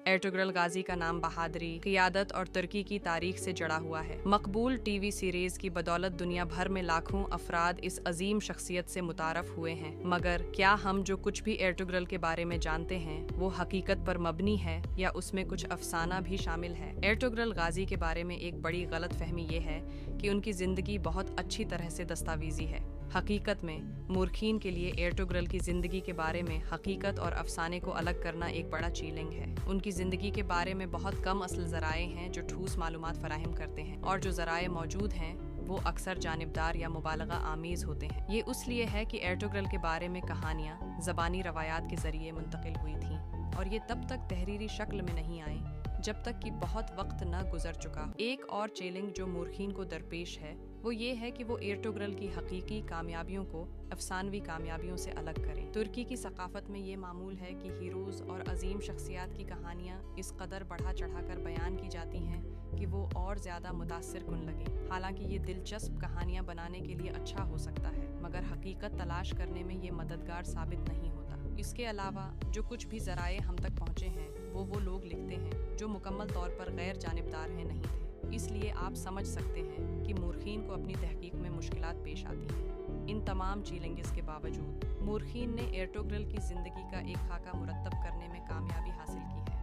एर्टुगरुल गाजी का नाम बहादुरी, क़ियादत और तुर्की की तारीख से जुड़ा हुआ है। मकबूल टीवी सीरीज की बदौलत दुनिया भर में लाखों अफराद इस अजीम शख्सियत से मुतारफ हुए हैं। मगर क्या हम जो कुछ भी एर्टुगरुल के बारे में जानते हैं वो हकीकत पर मबनी है या उसमें कुछ अफसाना भी शामिल है? एर्टुगरुल गाजी के बारे में एक बड़ी गलत फहमी ये है कि उनकी जिंदगी बहुत अच्छी तरह से दस्तावेजी है। हकीकत में मूर्खीन के लिए एर्टुगरुल की ज़िंदगी के बारे में हकीकत और अफसाने को अलग करना एक बड़ा चैलेंज है। उनकी ज़िंदगी के बारे में बहुत कम असल ज़राए हैं जो ठोस मालूमात फराहम करते हैं, और जो ज़राए मौजूद हैं वो अक्सर जानिबदार या मुबालगा आमीज़ होते हैं। ये इसलिए है कि एर्टुगरुल के बारे में कहानियाँ ज़बानी रवायात के ज़रिए मुंतकिल हुई थीं, और ये तब तक तहरीरी शक्ल में नहीं आई जब तक कि बहुत वक्त न गुजर चुका हो। एक और चैलेंज जो मूर्खीन को दरपेश है वो ये है कि वो एर्टुगरुल की हकीकी कामयाबियों को अफसानवी कामयाबियों से अलग करें। तुर्की की सकाफत में ये मामूल है कि हीरोज़ और अजीम शख्सियात की कहानियाँ इस कदर बढ़ा चढ़ा कर बयान की जाती हैं कि वो और ज़्यादा मुतासिर कुन लगे। हालांकि ये दिलचस्प कहानियाँ बनाने के लिए अच्छा हो सकता है, मगर हकीकत तलाश करने में ये मददगार साबित नहीं होता। इसके अलावा जो कुछ भी ज़राए हम तक पहुँचे हैं वो लोग लिखते हैं जो मुकम्मल तौर पर गैर जानिबदार हैं नहीं थे। इसलिए आप समझ सकते हैं कि मूर्खीन को अपनी तहकीक में मुश्किलात पेश आती हैं। इन तमाम चैलेंजेस के बावजूद मूर्खीन ने एर्टुगरुल की ज़िंदगी का एक खाका मुरतब करने में कामयाबी हासिल की है।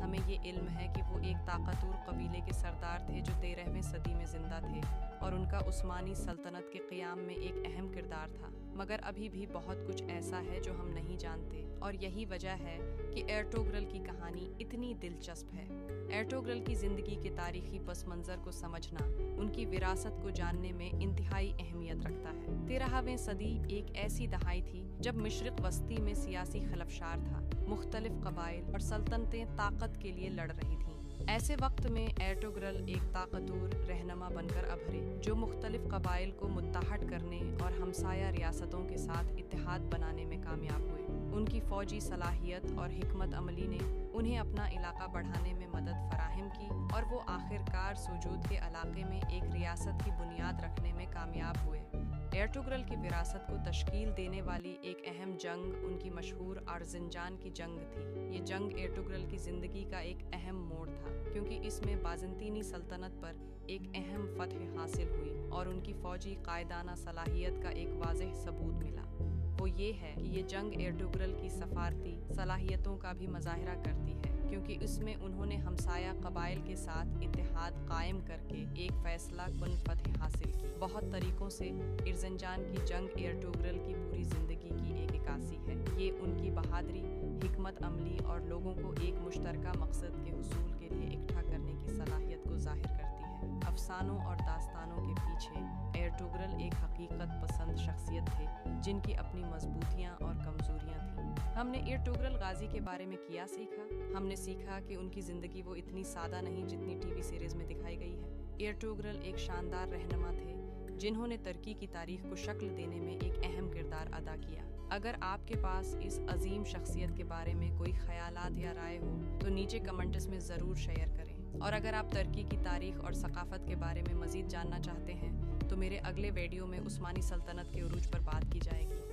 हमें ये इल्म है कि वो एक ताकतवर कबीले के सरदार थे जो 13वीं सदी में ज़िंदा थे, और उनका उस्मानी सल्तनत के क़याम में एक अहम किरदार था। मगर अभी भी बहुत कुछ ऐसा है जो हम नहीं जानते, और यही वजह है कि एर्टुगरुल की कहानी इतनी दिलचस्प है। एर्टुगरुल की ज़िंदगी के तारीख़ी पस मंज़र को समझना उनकी विरासत को जानने में इंतहाई अहमियत रखता है। 13वीं सदी एक ऐसी दहाई थी जब मशरिक़ वस्ती में सियासी खलफशार था, मुख्तलिफ कबाइल और सल्तनतें ताकत के लिए लड़ रही थीं। ऐसे वक्त में एर्टुगरुल एक ताकतवर रहनुमा बनकर अभरे जो मुख्तलिफ कबाइल को मुत्तहद करने और हमसाया रियासतों के साथ इत्तेहाद बनाने में कामयाब हुए। उनकी फ़ौजी सलाहियत और हिकमत अमली ने उन्हें अपना इलाका बढ़ाने में मदद फराहम की, और वो आखिरकार सुजूद के इलाके में एक रियासत की बुनियाद रखने में कामयाब हुए। एर्टुगरुल की विरासत को तश्कील देने वाली एक अहम जंग उनकी मशहूर अर्ज़िंजान की जंग थी। ये जंग एर्टुगरुल की ज़िंदगी का एक अहम मोड़ था, क्योंकि इसमें बाज़ंतीनी सल्तनत पर एक अहम फतह हासिल हुई और उनकी फ़ौजी कायदाना सलाहियत का एक वाज़ेह सबूत मिला। वो ये है कि ये जंग एर्टुगरुल की सफारती सलाहियतों का भी मज़ाहिरा करती है, क्योंकि इसमें उन्होंने हमसाया कबाइल के साथ इत्तेहाद कायम करके एक फ़ैसला कुन फतह हासिल की। बहुत तरीक़ों से अर्ज़िंजान की जंग एर्टुगरुल की पूरी ज़िंदगी की एक इक्कासी है। ये उनकी बहादुरी, हिकमत अमली और लोगों को एक मुश्तरका मकसद के हुसूल के लिए इकट्ठा करने की सलाहियत को ज़ाहिर करती है। अफसानों और दास्तानों के पीछे एर्टुगरुल एक हकीकत पसंद शख्सियत थे जिनकी अपनी मजबूतियाँ और कमज़ोरियाँ थीं। हमने एर्टुगरुल गाजी के बारे में क्या सीखा? हमने सीखा कि उनकी ज़िंदगी वो इतनी सादा नहीं जितनी टीवी सीरीज़ में दिखाई गई है। एर्टुगरुल एक शानदार रहनुमा थे जिन्होंने तुर्की की तारीख को शक्ल देने में एक अहम किरदार अदा किया। अगर आपके पास इस अजीम शख्सियत के बारे में कोई ख्यालात या राय हो तो नीचे कमेंट्स में ज़रूर शेयर करें, और अगर आप तुर्की की तारीख और सकाफ़त के बारे में मज़ीद जानना चाहते हैं तो मेरे अगले वीडियो में उस्मानी सल्तनत के उरूज पर बात की जाएगी।